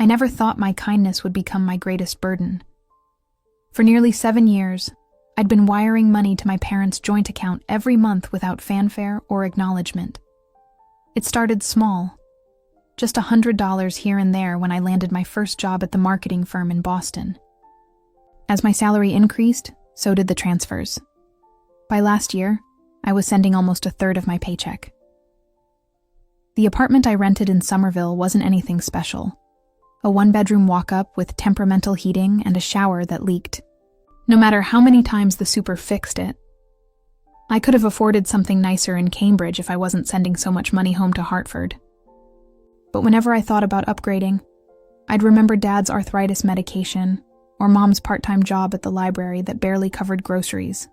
I never thought my kindness would become my greatest burden. For nearly 7 years, I'd been wiring money to my parents' joint account every month without fanfare or acknowledgement. It started small, just $100 here and there when I landed my first job at the marketing firm in Boston. As my salary increased, so did the transfers. By last year, I was sending almost a third of my paycheck. The apartment I rented in Somerville wasn't anything special. A one-bedroom walk-up with temperamental heating and a shower that leaked, no matter how many times the super fixed it. I could have afforded something nicer in Cambridge if I wasn't sending so much money home to Hartford. But whenever I thought about upgrading, I'd remember Dad's arthritis medication or Mom's part-time job at the library that barely covered groceries.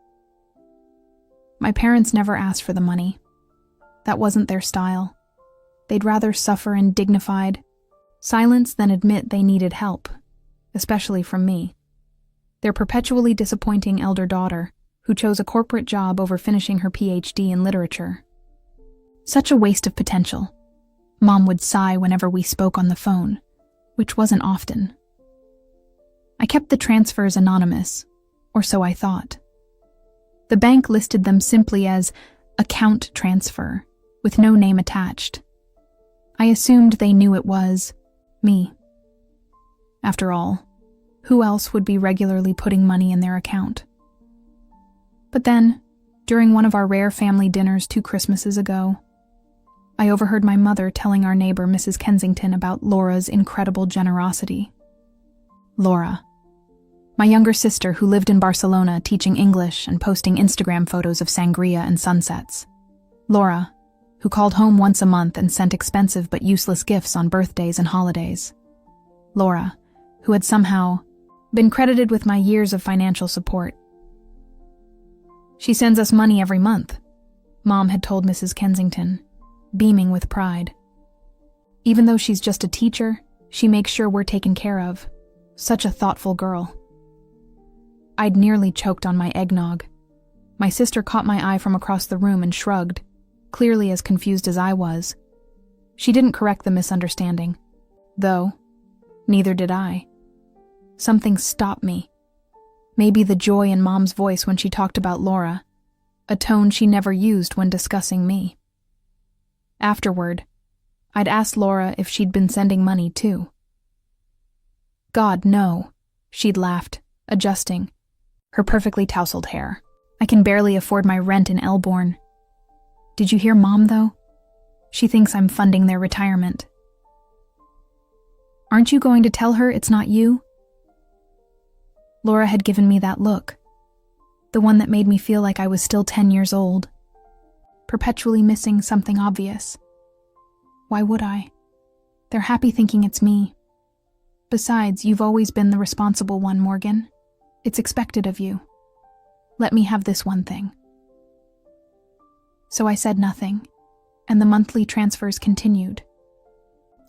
My parents never asked for the money. That wasn't their style. They'd rather suffer in dignified silence than admit they needed help, especially from me, their perpetually disappointing elder daughter who chose a corporate job over finishing her PhD in literature. Such a waste of potential. Mom would sigh whenever we spoke on the phone, which wasn't often. I kept the transfers anonymous, or so I thought. The bank listed them simply as account transfer, with no name attached. I assumed they knew it was me. After all, who else would be regularly putting money in their account? But then, during one of our rare family dinners 2 Christmases ago, I overheard my mother telling our neighbor Mrs. Kensington about Laura's incredible generosity. Laura, my younger sister who lived in Barcelona teaching English and posting Instagram photos of sangria and sunsets. Laura, who called home once a month and sent expensive but useless gifts on birthdays and holidays. Laura, who had somehow been credited with my years of financial support. She sends us money every month, Mom had told Mrs. Kensington, beaming with pride. Even though she's just a teacher, she makes sure we're taken care of. Such a thoughtful girl. I'd nearly choked on my eggnog. My sister caught my eye from across the room and shrugged, clearly as confused as I was. She didn't correct the misunderstanding, though neither did I. Something stopped me. Maybe the joy in Mom's voice when she talked about Laura, a tone she never used when discussing me. Afterward, I'd asked Laura if she'd been sending money too. God, no, she'd laughed, adjusting her perfectly tousled hair. I can barely afford my rent in Elborn. Did you hear Mom, though? She thinks I'm funding their retirement. Aren't you going to tell her it's not you? Laura had given me that look, the one that made me feel like I was still 10 years old, perpetually missing something obvious. Why would I? They're happy thinking it's me. Besides, you've always been the responsible one, Morgan. It's expected of you. Let me have this one thing. So I said nothing, and the monthly transfers continued.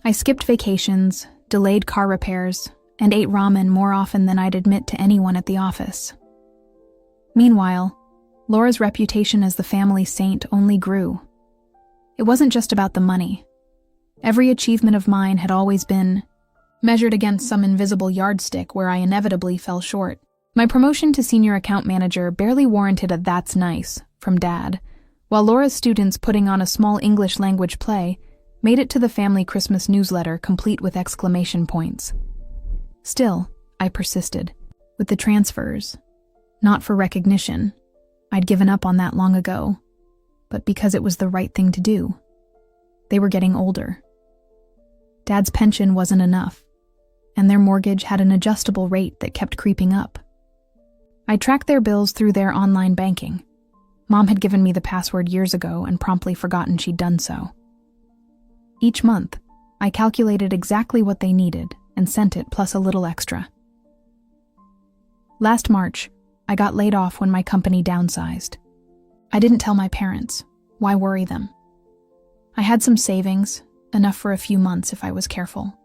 I skipped vacations, delayed car repairs, and ate ramen more often than I'd admit to anyone at the office. Meanwhile, Laura's reputation as the family saint only grew. It wasn't just about the money. Every achievement of mine had always been measured against some invisible yardstick where I inevitably fell short. My promotion to senior account manager barely warranted a "that's nice" from Dad, while Laura's students putting on a small English language play made it to the family Christmas newsletter complete with exclamation points. Still, I persisted, with the transfers. Not for recognition. I'd given up on that long ago, but because it was the right thing to do. They were getting older. Dad's pension wasn't enough, and their mortgage had an adjustable rate that kept creeping up. I tracked their bills through their online banking. Mom had given me the password years ago and promptly forgotten she'd done so. Each month, I calculated exactly what they needed and sent it plus a little extra. Last March, I got laid off when my company downsized. I didn't tell my parents. Why worry them? I had some savings, enough for a few months if I was careful.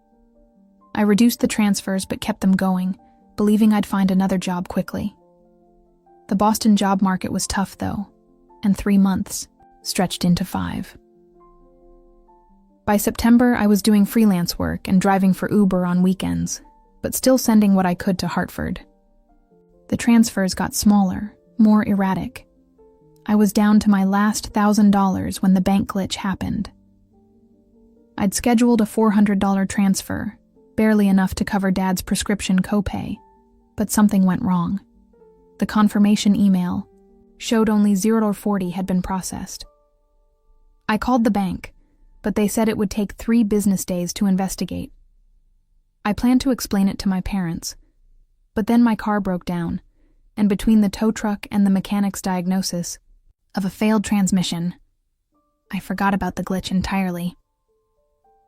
I reduced the transfers but kept them going, believing I'd find another job quickly. The Boston job market was tough, though, and 3 months stretched into 5. By September, I was doing freelance work and driving for Uber on weekends, but still sending what I could to Hartford. The transfers got smaller, more erratic. I was down to my last $1,000 when the bank glitch happened. I'd scheduled a $400 transfer, barely enough to cover Dad's prescription copay, but something went wrong. The confirmation email showed only $0.40 had been processed. I called the bank, but they said it would take 3 business days to investigate. I planned to explain it to my parents, but then my car broke down, and between the tow truck and the mechanic's diagnosis of a failed transmission, I forgot about the glitch entirely.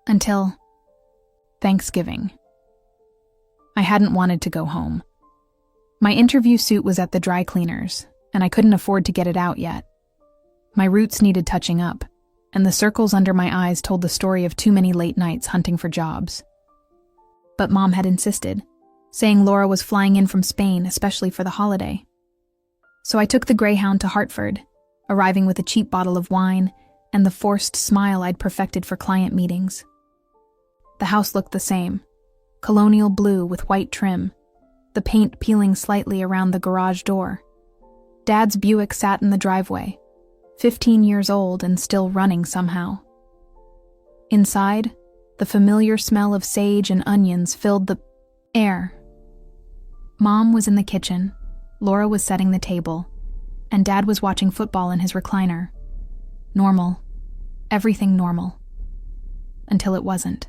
Until Thanksgiving. I hadn't wanted to go home. My interview suit was at the dry cleaners, and I couldn't afford to get it out yet. My roots needed touching up, and the circles under my eyes told the story of too many late nights hunting for jobs. But Mom had insisted, saying Laura was flying in from Spain, especially for the holiday. So I took the Greyhound to Hartford, arriving with a cheap bottle of wine and the forced smile I'd perfected for client meetings. The house looked the same, colonial blue with white trim, the paint peeling slightly around the garage door. Dad's Buick sat in the driveway, 15 years old and still running somehow. Inside, the familiar smell of sage and onions filled the air. Mom was in the kitchen, Laura was setting the table, and Dad was watching football in his recliner. Normal. Everything normal. Until it wasn't.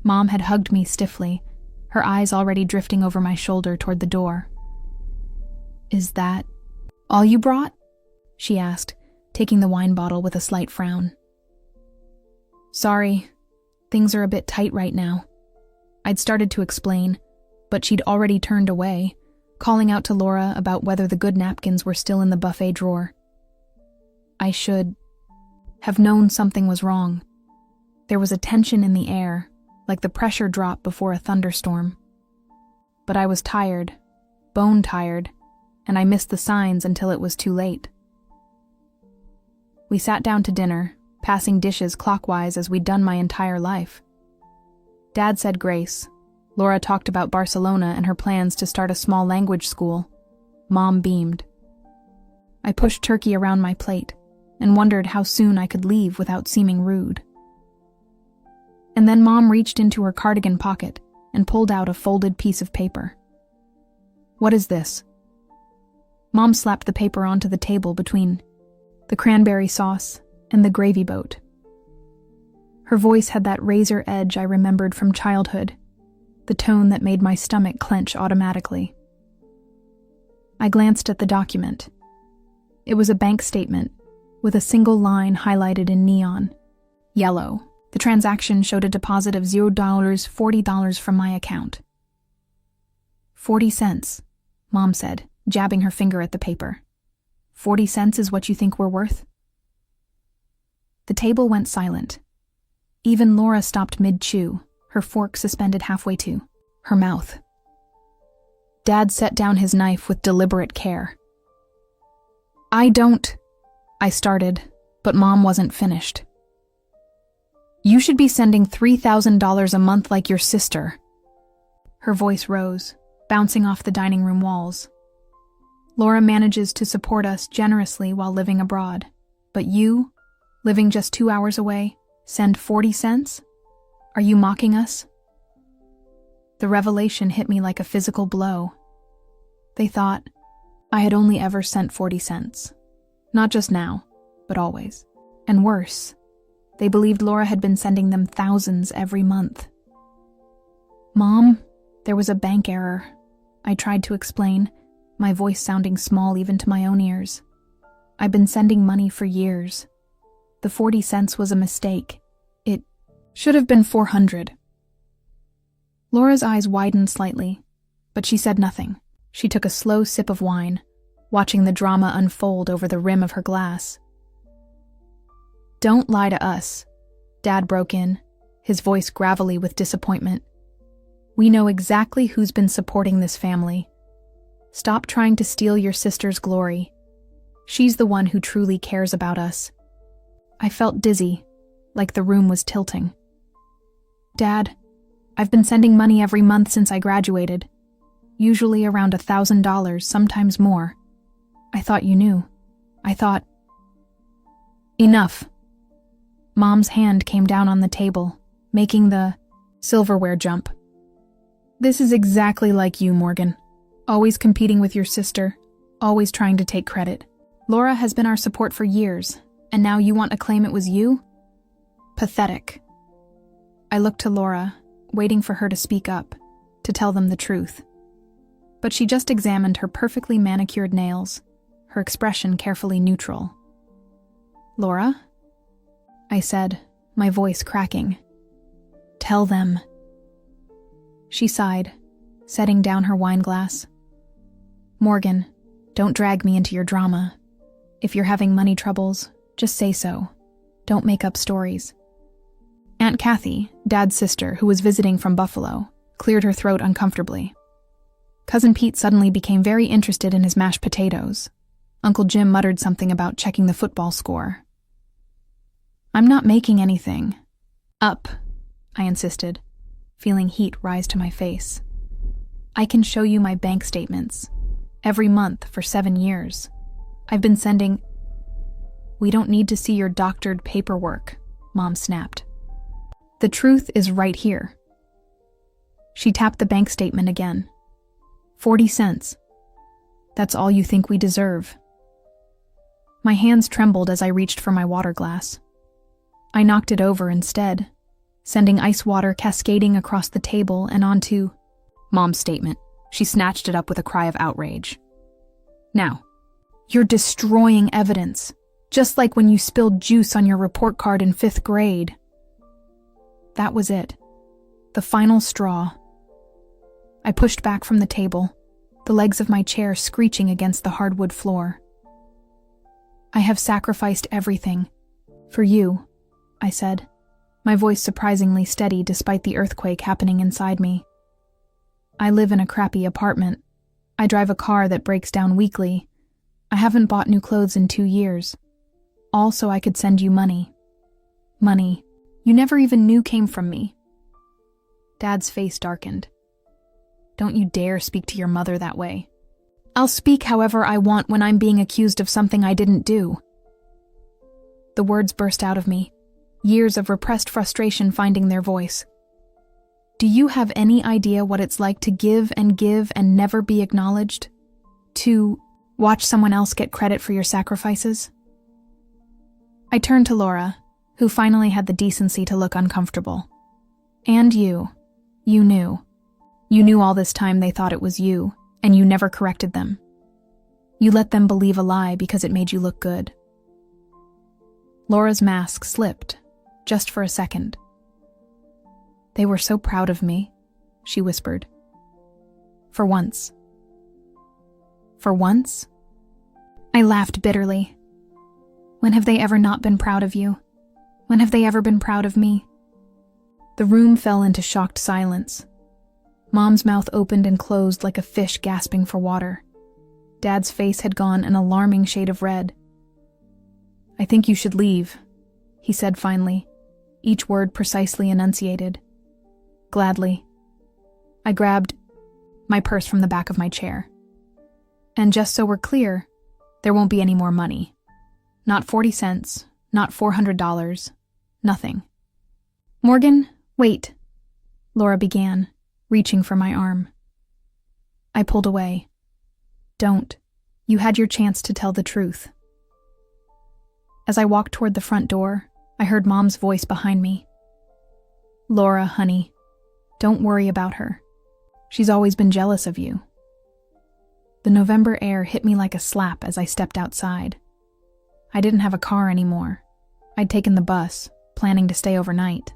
Mom had hugged me stiffly, her eyes already drifting over my shoulder toward the door. "Is that all you brought?" she asked, taking the wine bottle with a slight frown. "Sorry, things are a bit tight right now." I'd started to explain, but she'd already turned away, calling out to Laura about whether the good napkins were still in the buffet drawer. I should have known something was wrong. There was a tension in the air, like the pressure drop before a thunderstorm. But I was tired, bone tired, and I missed the signs until it was too late. We sat down to dinner, passing dishes clockwise as we'd done my entire life. Dad said grace. Laura talked about Barcelona and her plans to start a small language school. Mom beamed. I pushed turkey around my plate and wondered how soon I could leave without seeming rude. And then Mom reached into her cardigan pocket and pulled out a folded piece of paper. "What is this?" Mom slapped the paper onto the table between the cranberry sauce and the gravy boat. Her voice had that razor edge I remembered from childhood, the tone that made my stomach clench automatically. I glanced at the document. It was a bank statement, with a single line highlighted in neon. Yellow. The transaction showed a deposit of $0, $40 from my account. 40 cents, Mom said, jabbing her finger at the paper. 40 cents is what you think we're worth? The table went silent. Even Laura stopped mid-chew, her fork suspended halfway to her mouth. Dad set down his knife with deliberate care. I started, but Mom wasn't finished. "You should be sending $3,000 a month like your sister." Her voice rose, bouncing off the dining room walls. "Laura manages to support us generously while living abroad, but you, living just 2 hours away, send 40 cents? Are you mocking us?" The revelation hit me like a physical blow. They thought I had only ever sent 40 cents. Not just now, but always. And worse, they believed Laura had been sending them thousands every month. "Mom, there was a bank error," I tried to explain, my voice sounding small even to my own ears. "I've been sending money for years. The 40 cents was a mistake. It should have been 400. Laura's eyes widened slightly, but she said nothing. She took a slow sip of wine, watching the drama unfold over the rim of her glass. "Don't lie to us," Dad broke in, his voice gravelly with disappointment. "We know exactly who's been supporting this family. Stop trying to steal your sister's glory. She's the one who truly cares about us." I felt dizzy, like the room was tilting. "Dad, I've been sending money every month since I graduated. Usually around $1,000, sometimes more. I thought you knew. I thought..." "Enough." Mom's hand came down on the table, making the silverware jump. "This is exactly like you, Morgan. Always competing with your sister, always trying to take credit. Laura has been our support for years, and now you want to claim it was you? Pathetic." I looked to Laura, waiting for her to speak up, to tell them the truth. But she just examined her perfectly manicured nails, her expression carefully neutral. "Laura?" I said, my voice cracking. "Tell them." She sighed, setting down her wine glass. "Morgan, don't drag me into your drama. If you're having money troubles, just say so. Don't make up stories." Aunt Kathy, Dad's sister, who was visiting from Buffalo, cleared her throat uncomfortably. Cousin Pete suddenly became very interested in his mashed potatoes. Uncle Jim muttered something about checking the football score. "I'm not making anything up," I insisted, feeling heat rise to my face. "I can show you my bank statements. Every month for 7 years. I've been sending..." "We don't need to see your doctored paperwork," Mom snapped. "The truth is right here." She tapped the bank statement again. 40 cents. That's all you think we deserve." My hands trembled as I reached for my water glass. I knocked it over instead, sending ice water cascading across the table and onto Mom's statement. She snatched it up with a cry of outrage. "Now, you're destroying evidence, just like when you spilled juice on your report card in 5th grade." That was it. The final straw. I pushed back from the table, the legs of my chair screeching against the hardwood floor. "I have sacrificed everything. For you," I said, my voice surprisingly steady despite the earthquake happening inside me. "I live in a crappy apartment. I drive a car that breaks down weekly. I haven't bought new clothes in 2 years. All so I could send you money. Money you never even knew came from me." Dad's face darkened. "Don't you dare speak to your mother that way." "I'll speak however I want when I'm being accused of something I didn't do." The words burst out of me, years of repressed frustration finding their voice. "Do you have any idea what it's like to give and never be acknowledged? To watch someone else get credit for your sacrifices?" I turned to Laura, who finally had the decency to look uncomfortable. "And you knew. You knew all this time they thought it was you, and you never corrected them. You let them believe a lie because it made you look good." Laura's mask slipped, just for a second. "They were so proud of me," she whispered. "For once." "For once?" I laughed bitterly. "When have they ever not been proud of you? When have they ever been proud of me?" The room fell into shocked silence. Mom's mouth opened and closed like a fish gasping for water. Dad's face had gone an alarming shade of red. "I think you should leave," he said finally, each word precisely enunciated. "Gladly." I grabbed my purse from the back of my chair. "And just so we're clear, there won't be any more money. Not 40 cents, not $400, nothing." "Morgan, wait," Laura began, reaching for my arm. I pulled away. "Don't. You had your chance to tell the truth." As I walked toward the front door, I heard Mom's voice behind me. "Laura, honey, don't worry about her. She's always been jealous of you." The November air hit me like a slap as I stepped outside. I didn't have a car anymore. I'd taken the bus, planning to stay overnight.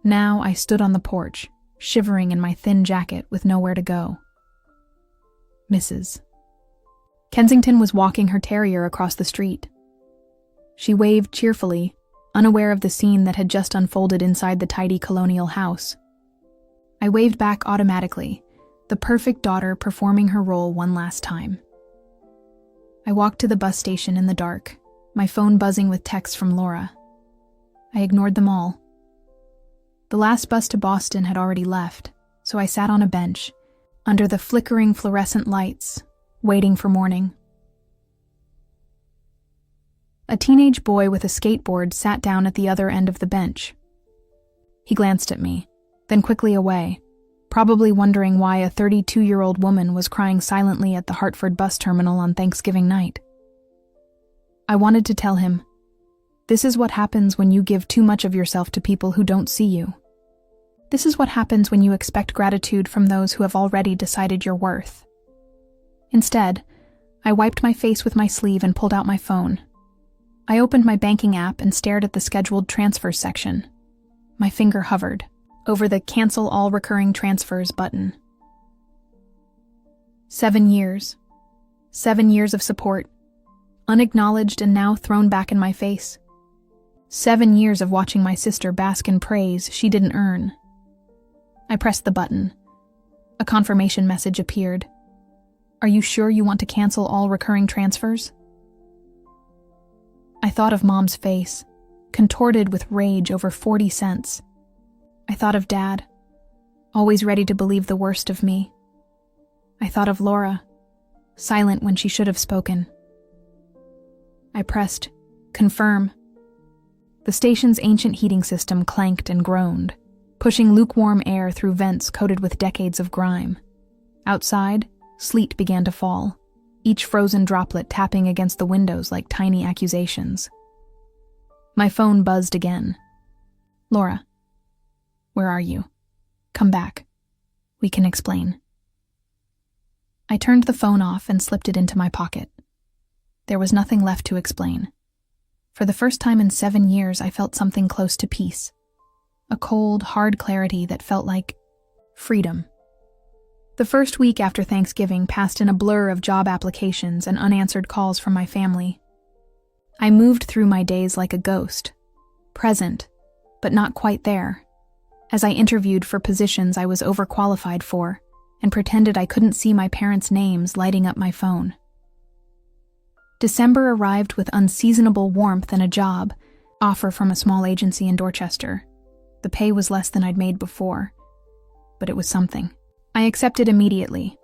Now I stood on the porch, shivering in my thin jacket with nowhere to go. Mrs. Kensington was walking her terrier across the street. She waved cheerfully, unaware of the scene that had just unfolded inside the tidy colonial house. I waved back automatically, the perfect daughter performing her role one last time. I walked to the bus station in the dark, my phone buzzing with texts from Laura. I ignored them all. The last bus to Boston had already left, so I sat on a bench, under the flickering fluorescent lights, waiting for morning. A teenage boy with a skateboard sat down at the other end of the bench. He glanced at me, then quickly away, probably wondering why a 32-year-old woman was crying silently at the Hartford bus terminal on Thanksgiving night. I wanted to tell him, "This is what happens when you give too much of yourself to people who don't see you. This is what happens when you expect gratitude from those who have already decided your worth." Instead, I wiped my face with my sleeve and pulled out my phone. I opened my banking app and stared at the scheduled transfers section. My finger hovered over the Cancel All Recurring Transfers button. 7 years. 7 years of support, unacknowledged and now thrown back in my face. 7 years of watching my sister bask in praise she didn't earn. I pressed the button. A confirmation message appeared. "Are you sure you want to cancel all recurring transfers?" I thought of Mom's face, contorted with rage over 40 cents. I thought of Dad, always ready to believe the worst of me. I thought of Laura, silent when she should have spoken. I pressed confirm. The station's ancient heating system clanked and groaned, pushing lukewarm air through vents coated with decades of grime. Outside, sleet began to fall, each frozen droplet tapping against the windows like tiny accusations. My phone buzzed again. "Laura, where are you? Come back. We can explain." I turned the phone off and slipped it into my pocket. There was nothing left to explain. For the first time in 7 years, I felt something close to peace. A cold, hard clarity that felt like freedom. The first week after Thanksgiving passed in a blur of job applications and unanswered calls from my family. I moved through my days like a ghost, present, but not quite there, as I interviewed for positions I was overqualified for and pretended I couldn't see my parents' names lighting up my phone. December arrived with unseasonable warmth and a job offer from a small agency in Dorchester. The pay was less than I'd made before, but it was something. I accepted immediately,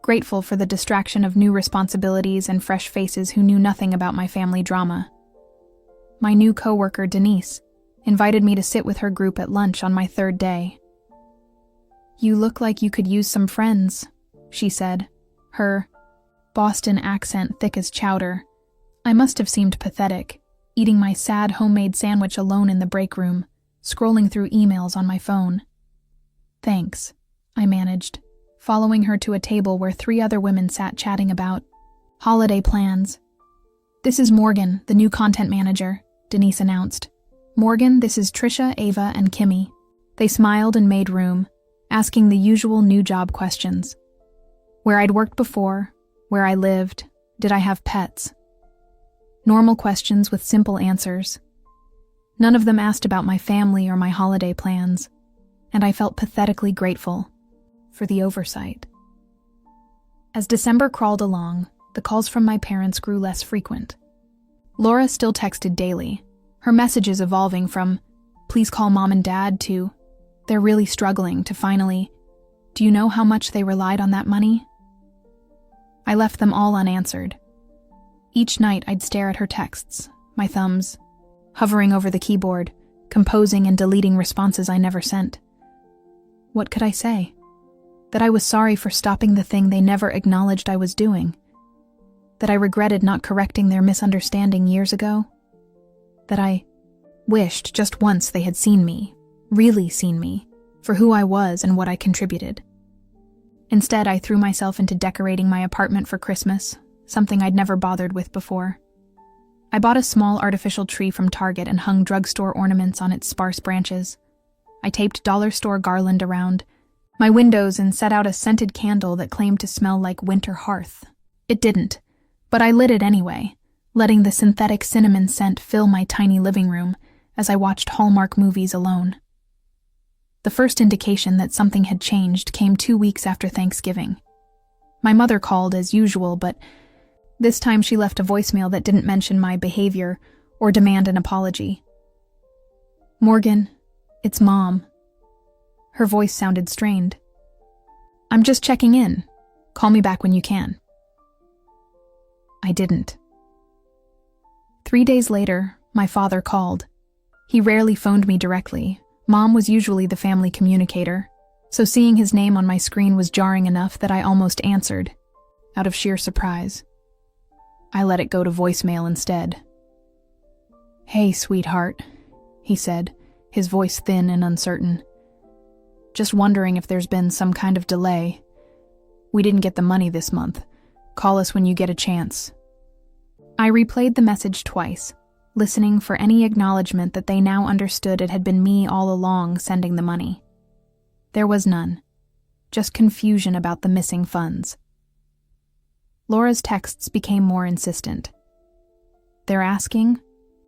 grateful for the distraction of new responsibilities and fresh faces who knew nothing about my family drama. My new coworker, Denise, invited me to sit with her group at lunch on my 3rd day. "You look like you could use some friends," she said, her Boston accent thick as chowder. I must have seemed pathetic, eating my sad homemade sandwich alone in the break room, scrolling through emails on my phone. "Thanks," I managed, following her to a table where 3 other women sat chatting about holiday plans. "This is Morgan, the new content manager," Denise announced. "Morgan, this is Trisha, Ava, and Kimmy." They smiled and made room, asking the usual new job questions. Where I'd worked before, where I lived, did I have pets? Normal questions with simple answers. None of them asked about my family or my holiday plans, and I felt pathetically grateful for the oversight. As December crawled along, the calls from my parents grew less frequent. Laura still texted daily, her messages evolving from, "Please call Mom and Dad," to, "They're really struggling," to finally, "Do you know how much they relied on that money?" I left them all unanswered. Each night I'd stare at her texts, my thumbs hovering over the keyboard, composing and deleting responses I never sent. What could I say? That I was sorry for stopping the thing they never acknowledged I was doing? That I regretted not correcting their misunderstanding years ago? That I wished just once they had seen me, really seen me, for who I was and what I contributed? Instead, I threw myself into decorating my apartment for Christmas, something I'd never bothered with before. I bought a small artificial tree from Target and hung drugstore ornaments on its sparse branches. I taped dollar store garland around my windows and set out a scented candle that claimed to smell like winter hearth. It didn't, but I lit it anyway, letting the synthetic cinnamon scent fill my tiny living room as I watched Hallmark movies alone. The first indication that something had changed came 2 weeks after Thanksgiving. My mother called as usual, but this time she left a voicemail that didn't mention my behavior or demand an apology. Morgan, it's Mom. Her voice sounded strained. I'm just checking in. Call me back when you can. I didn't. 3 days later, my father called. He rarely phoned me directly. Mom was usually the family communicator, so seeing his name on my screen was jarring enough that I almost answered, out of sheer surprise. I let it go to voicemail instead. Hey, sweetheart, he said, his voice thin and uncertain. Just wondering if there's been some kind of delay. We didn't get the money this month. Call us when you get a chance. I replayed the message twice, listening for any acknowledgement that they now understood it had been me all along sending the money. There was none, just confusion about the missing funds. Laura's texts became more insistent. They're asking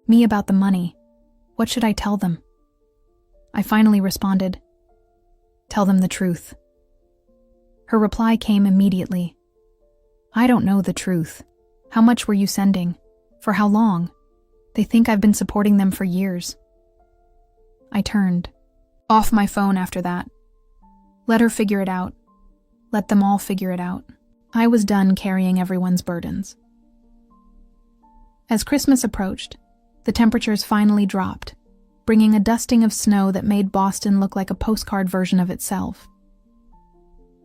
me about the money. What should I tell them? I finally responded, tell them the truth. Her reply came immediately. I don't know the truth. How much were you sending? For how long? They think I've been supporting them for years. I turned off my phone after that. Let her figure it out. Let them all figure it out. I was done carrying everyone's burdens. As Christmas approached, the temperatures finally dropped, bringing a dusting of snow that made Boston look like a postcard version of itself.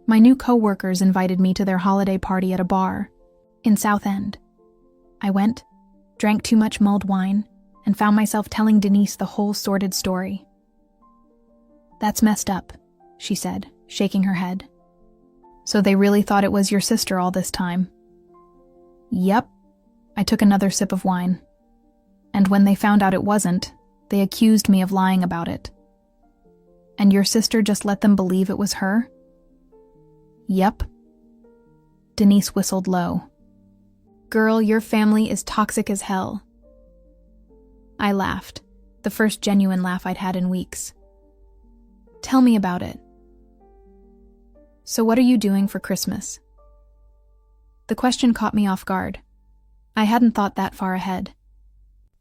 My new co-workers invited me to their holiday party at a bar in South End. I went, drank too much mulled wine, and found myself telling Denise the whole sordid story. That's messed up, she said, shaking her head. So they really thought it was your sister all this time? Yep. I took another sip of wine. And when they found out it wasn't, they accused me of lying about it. And your sister just let them believe it was her? Yep. Denise whistled low. Girl, your family is toxic as hell. I laughed, the first genuine laugh I'd had in weeks. Tell me about it. So what are you doing for Christmas? The question caught me off guard. I hadn't thought that far ahead.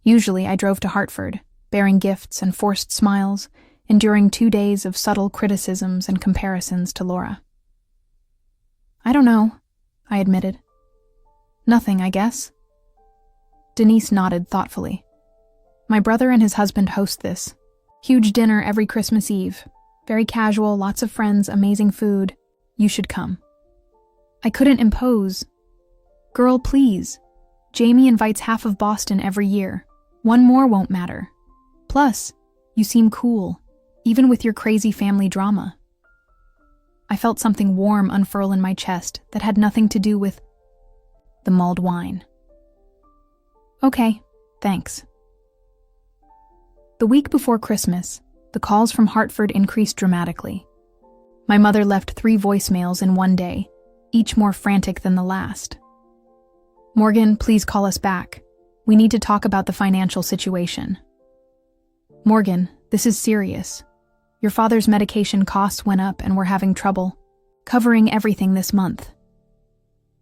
Usually I drove to Hartford, bearing gifts and forced smiles, enduring 2 days of subtle criticisms and comparisons to Laura. I don't know, I admitted. Nothing, I guess. Denise nodded thoughtfully. My brother and his husband host this. Huge dinner every Christmas Eve. Very casual, lots of friends, amazing food. You should come. I couldn't impose. Girl, please. Jamie invites half of Boston every year. One more won't matter. Plus, you seem cool, even with your crazy family drama. I felt something warm unfurl in my chest that had nothing to do with the mulled wine. Okay, thanks. The week before Christmas, the calls from Hartford increased dramatically. My mother left 3 voicemails in one day, each more frantic than the last. Morgan, please call us back. We need to talk about the financial situation. Morgan, this is serious. Your father's medication costs went up and we're having trouble covering everything this month.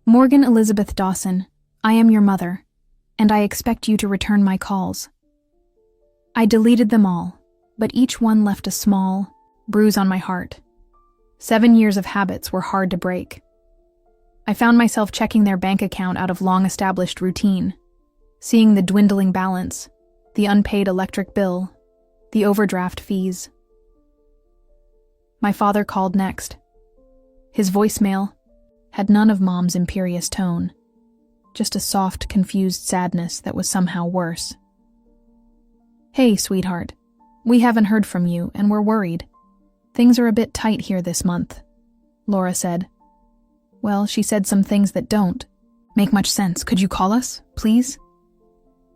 Morgan Elizabeth Dawson, I am your mother, and I expect you to return my calls. I deleted them all, but each one left a small bruise on my heart. 7 years of habits were hard to break. I found myself checking their bank account out of long-established routine, seeing the dwindling balance, the unpaid electric bill, the overdraft fees. My father called next. His voicemail had none of Mom's imperious tone, just a soft, confused sadness that was somehow worse. Hey, sweetheart. We haven't heard from you, and we're worried. Things are a bit tight here this month, Laura said. Well, she said some things that don't make much sense. Could you call us, please?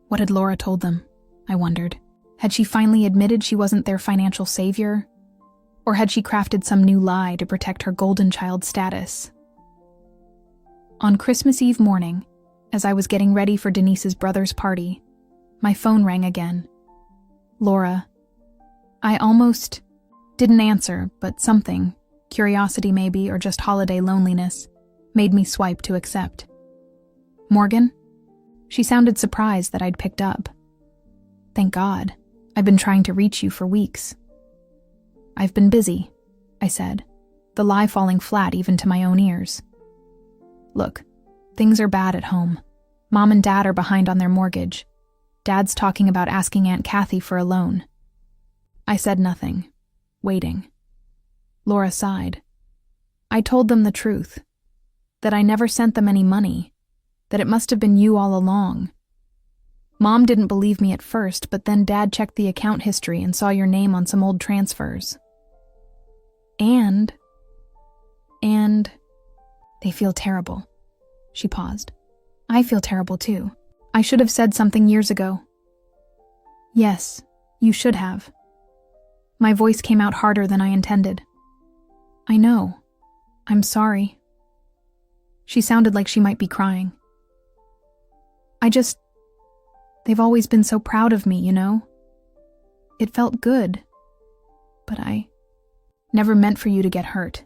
What had Laura told them? I wondered. Had she finally admitted she wasn't their financial savior? Or had she crafted some new lie to protect her golden child status? On Christmas Eve morning, as I was getting ready for Denise's brother's party, my phone rang again. Laura. I almost didn't answer, but something, curiosity maybe, or just holiday loneliness, made me swipe to accept. Morgan? She sounded surprised that I'd picked up. Thank God. I've been trying to reach you for weeks." "I've been busy," I said, the lie falling flat even to my own ears. "Look, things are bad at home. Mom and Dad are behind on their mortgage. Dad's talking about asking Aunt Kathy for a loan." I said nothing, waiting. Laura sighed. "I told them the truth, that I never sent them any money, that it must have been you all along. Mom didn't believe me at first, but then Dad checked the account history and saw your name on some old transfers. And they feel terrible." She paused. "I feel terrible too. I should have said something years ago." "Yes, you should have." My voice came out harder than I intended. "I know. I'm sorry." She sounded like she might be crying. They've always been so proud of me, you know? It felt good. But I never meant for you to get hurt."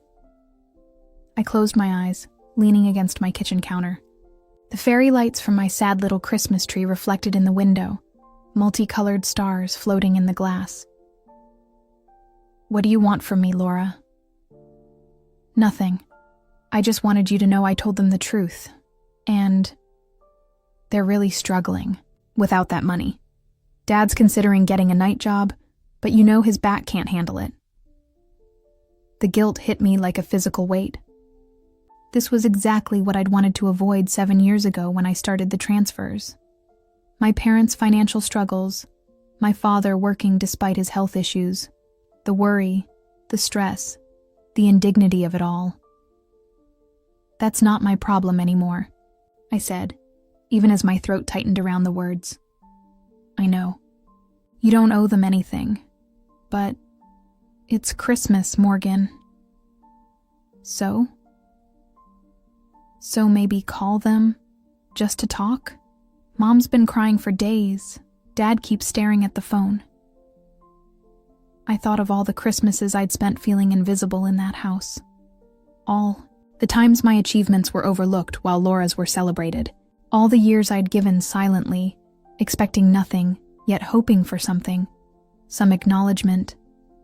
I closed my eyes, leaning against my kitchen counter. The fairy lights from my sad little Christmas tree reflected in the window, multicolored stars floating in the glass. "What do you want from me, Laura?" "Nothing. I just wanted you to know I told them the truth. And they're really struggling without that money. Dad's considering getting a night job, but you know his back can't handle it." The guilt hit me like a physical weight. This was exactly what I'd wanted to avoid 7 years ago when I started the transfers. My parents' financial struggles, my father working despite his health issues, the worry, the stress, the indignity of it all. "That's not my problem anymore," I said, even as my throat tightened around the words. "I know. You don't owe them anything. But it's Christmas, Morgan." So maybe call them, just to talk? Mom's been crying for days. Dad keeps staring at the phone. I thought of all the Christmases I'd spent feeling invisible in that house. All the times my achievements were overlooked while Laura's were celebrated. All the years I'd given silently, expecting nothing, yet hoping for something. Some acknowledgement,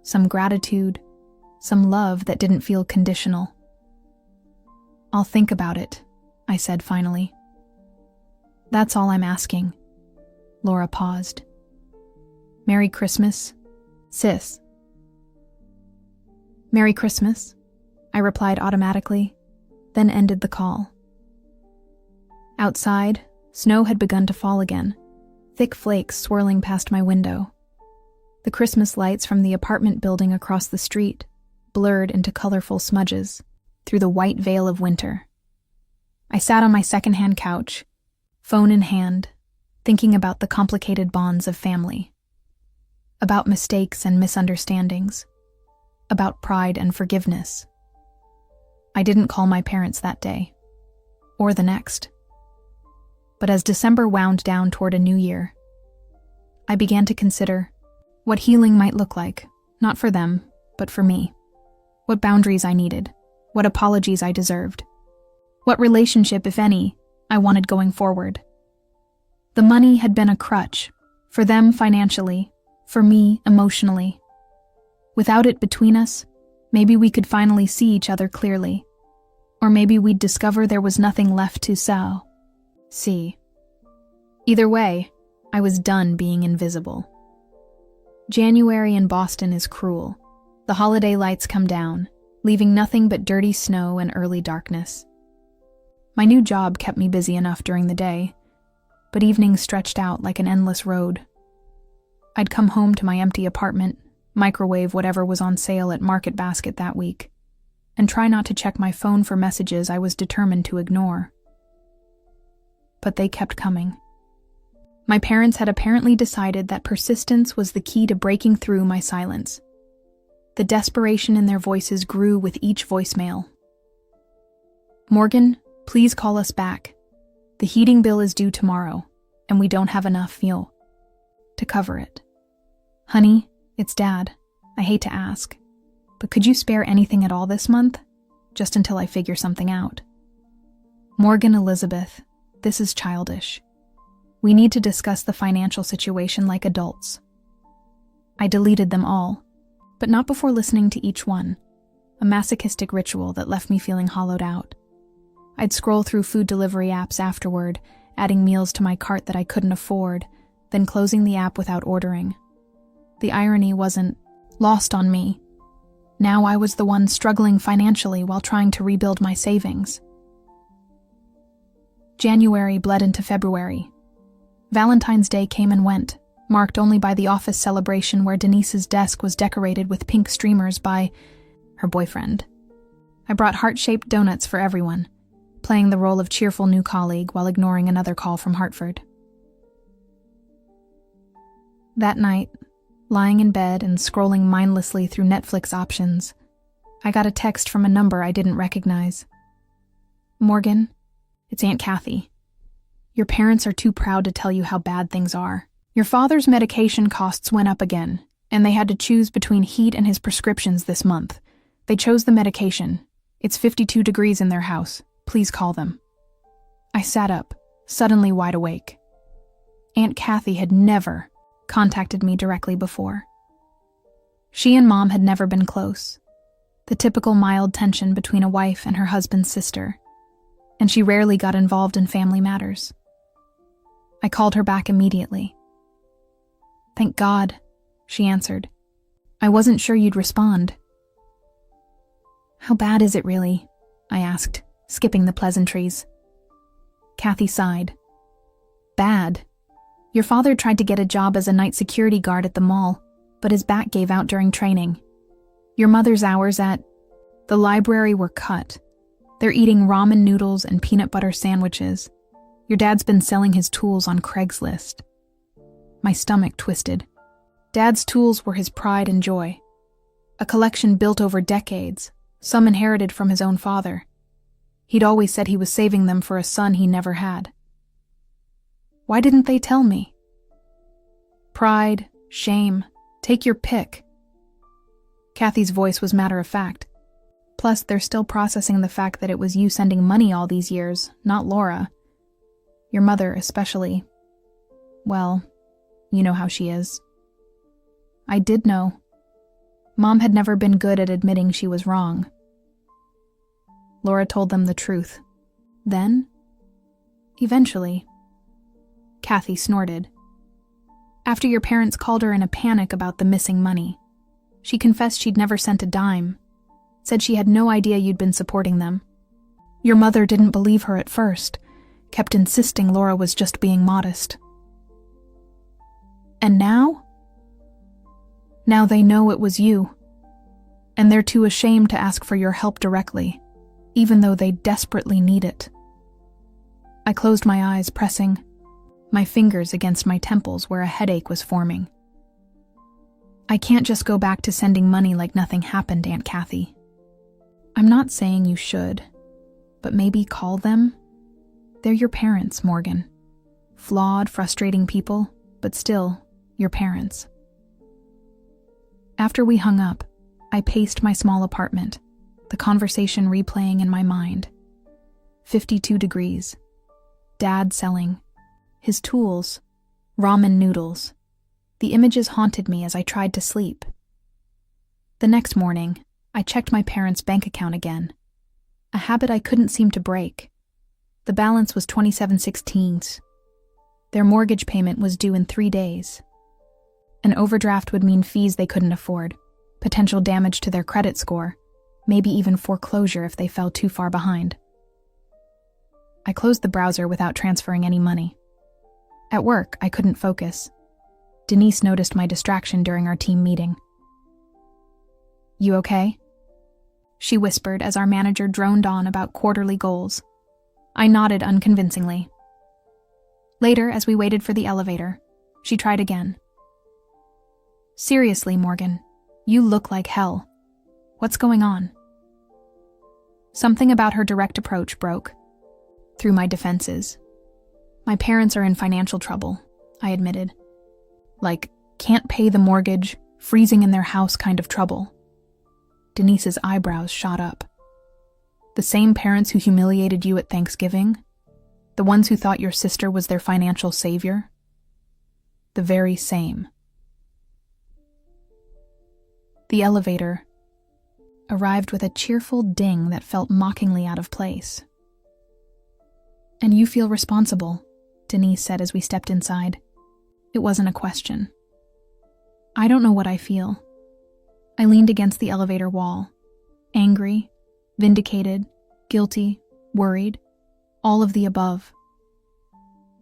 some gratitude, some love that didn't feel conditional. "I'll think about it," I said finally. "That's all I'm asking." Laura paused. "Merry Christmas, sis." "Merry Christmas," I replied automatically, then ended the call. Outside, snow had begun to fall again, thick flakes swirling past my window. The Christmas lights from the apartment building across the street blurred into colorful smudges through the white veil of winter. I sat on my secondhand couch, phone in hand, thinking about the complicated bonds of family, about mistakes and misunderstandings, about pride and forgiveness. I didn't call my parents that day, or the next. But as December wound down toward a new year, I began to consider what healing might look like, not for them, but for me. What boundaries I needed, what apologies I deserved, what relationship, if any, I wanted going forward. The money had been a crutch, for them financially, for me emotionally. Without it between us, maybe we could finally see each other clearly. Or maybe we'd discover there was nothing left to see. Either way, I was done being invisible. January in Boston is cruel. The holiday lights come down, leaving nothing but dirty snow and early darkness. My new job kept me busy enough during the day, but evenings stretched out like an endless road. I'd come home to my empty apartment, microwave whatever was on sale at Market Basket that week, and try not to check my phone for messages I was determined to ignore. But they kept coming. My parents had apparently decided that persistence was the key to breaking through my silence. The desperation in their voices grew with each voicemail. "Morgan, please call us back. The heating bill is due tomorrow, and we don't have enough fuel to cover it. Honey, it's Dad. I hate to ask, but could you spare anything at all this month? Just until I figure something out. Morgan Elizabeth, this is childish. We need to discuss the financial situation like adults." I deleted them all, but not before listening to each one, a masochistic ritual that left me feeling hollowed out. I'd scroll through food delivery apps afterward, adding meals to my cart that I couldn't afford, then closing the app without ordering. The irony wasn't lost on me. Now I was the one struggling financially while trying to rebuild my savings. January bled into February. Valentine's Day came and went, marked only by the office celebration where Denise's desk was decorated with pink streamers by her boyfriend. I brought heart-shaped donuts for everyone, playing the role of cheerful new colleague while ignoring another call from Hartford. That night, lying in bed and scrolling mindlessly through Netflix options, I got a text from a number I didn't recognize. "Morgan, it's Aunt Kathy. Your parents are too proud to tell you how bad things are. Your father's medication costs went up again, and they had to choose between heat and his prescriptions this month. They chose the medication. It's 52 degrees in their house. Please call them." I sat up, suddenly wide awake. Aunt Kathy had never contacted me directly before. She and Mom had never been close, the typical mild tension between a wife and her husband's sister, and she rarely got involved in family matters. I called her back immediately. "Thank God," she answered. "I wasn't sure you'd respond." "How bad is it really?" I asked, skipping the pleasantries. Kathy sighed. "Bad. Your father tried to get a job as a night security guard at the mall, but his back gave out during training. Your mother's hours at the library were cut. They're eating ramen noodles and peanut butter sandwiches. Your dad's been selling his tools on Craigslist." My stomach twisted. Dad's tools were his pride and joy. A collection built over decades, some inherited from his own father. He'd always said he was saving them for a son he never had. Why didn't they tell me? Pride, shame, take your pick. Kathy's voice was matter-of-fact. Plus, they're still processing the fact that it was you sending money all these years, not Laura. Your mother, especially. Well, you know how she is. I did know. Mom had never been good at admitting she was wrong. Laura told them the truth. Then, eventually, Kathy snorted. After your parents called her in a panic about the missing money, she confessed she'd never sent a dime, said she had no idea you'd been supporting them. Your mother didn't believe her at first, kept insisting Laura was just being modest. And now? Now they know it was you, and they're too ashamed to ask for your help directly, even though they desperately need it. I closed my eyes, pressing my fingers against my temples where a headache was forming. I can't just go back to sending money like nothing happened, Aunt Kathy. I'm not saying you should, but maybe call them? They're your parents, Morgan. Flawed, frustrating people, but still, your parents. After we hung up, I paced my small apartment, the conversation replaying in my mind. 52 degrees. Dad selling. His tools. Ramen noodles. The images haunted me as I tried to sleep. The next morning, I checked my parents' bank account again. A habit I couldn't seem to break. The balance was 27/16. Their mortgage payment was due in 3 days. An overdraft would mean fees they couldn't afford, potential damage to their credit score, maybe even foreclosure if they fell too far behind. I closed the browser without transferring any money. At work, I couldn't focus. Denise noticed my distraction during our team meeting. "You okay?" she whispered as our manager droned on about quarterly goals. I nodded unconvincingly. Later, as we waited for the elevator, she tried again. "Seriously, Morgan, you look like hell. What's going on?" Something about her direct approach broke through my defenses. My parents are in financial trouble, I admitted. Like, can't pay the mortgage, freezing in their house kind of trouble. Denise's eyebrows shot up. The same parents who humiliated you at Thanksgiving? The ones who thought your sister was their financial savior? The very same. The elevator arrived with a cheerful ding that felt mockingly out of place. "And you feel responsible," Denise said as we stepped inside. It wasn't a question. "I don't know what I feel." I leaned against the elevator wall. Angry, vindicated, guilty, worried, all of the above.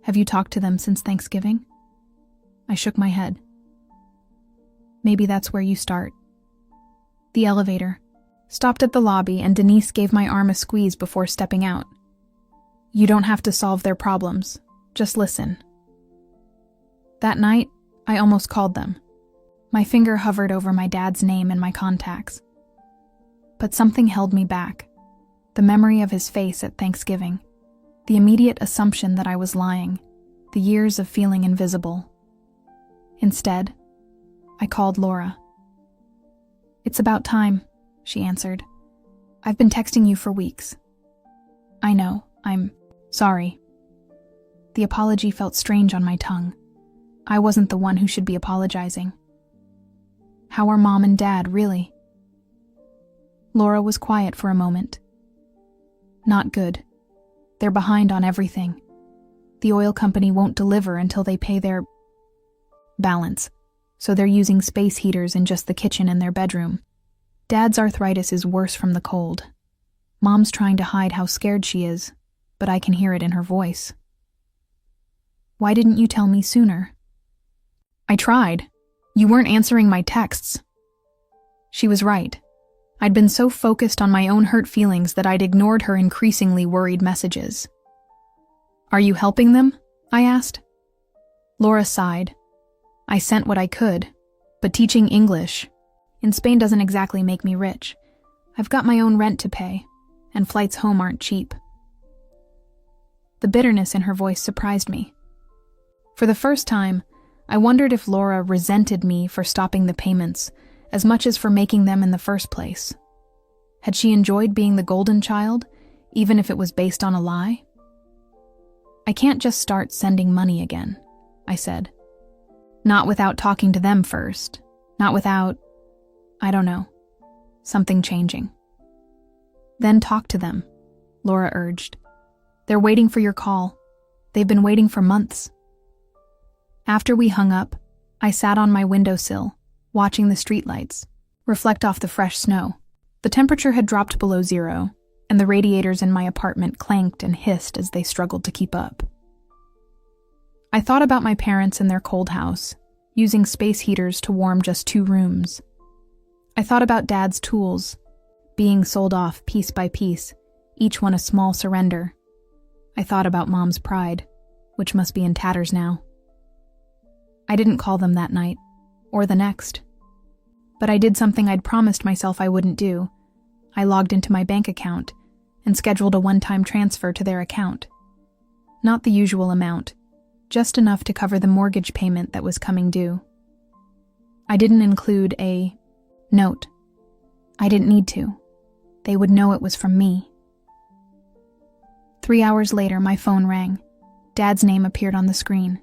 "Have you talked to them since Thanksgiving?" I shook my head. "Maybe that's where you start." The elevator stopped at the lobby and Denise gave my arm a squeeze before stepping out. "You don't have to solve their problems. Just listen." That night, I almost called them. My finger hovered over my dad's name and my contacts. But something held me back. The memory of his face at Thanksgiving. The immediate assumption that I was lying. The years of feeling invisible. Instead, I called Laura. "It's about time," she answered. "I've been texting you for weeks." "I know, I'm sorry." The apology felt strange on my tongue. I wasn't the one who should be apologizing. "How are Mom and Dad, really?" Laura was quiet for a moment. "Not good. They're behind on everything. The oil company won't deliver until they pay their balance, so they're using space heaters in just the kitchen and their bedroom. Dad's arthritis is worse from the cold. Mom's trying to hide how scared she is, but I can hear it in her voice." "Why didn't you tell me sooner?" "I tried. You weren't answering my texts." She was right. I'd been so focused on my own hurt feelings that I'd ignored her increasingly worried messages. "Are you helping them?" I asked. Laura sighed. "I sent what I could, but teaching English in Spain doesn't exactly make me rich. I've got my own rent to pay, and flights home aren't cheap." The bitterness in her voice surprised me. For the first time, I wondered if Laura resented me for stopping the payments as much as for making them in the first place. Had she enjoyed being the golden child, even if it was based on a lie? "I can't just start sending money again," I said. "Not without talking to them first. Not without, I don't know, something changing." "Then talk to them," Laura urged. "They're waiting for your call. They've been waiting for months." After we hung up, I sat on my windowsill, watching the streetlights reflect off the fresh snow. The temperature had dropped below zero, and the radiators in my apartment clanked and hissed as they struggled to keep up. I thought about my parents in their cold house, using space heaters to warm just 2 rooms. I thought about Dad's tools, being sold off piece by piece, each one a small surrender. I thought about Mom's pride, which must be in tatters now. I didn't call them that night, or the next. But I did something I'd promised myself I wouldn't do. I logged into my bank account and scheduled a one-time transfer to their account. Not the usual amount, just enough to cover the mortgage payment that was coming due. I didn't include a note. I didn't need to. They would know it was from me. 3 hours later, my phone rang. Dad's name appeared on the screen.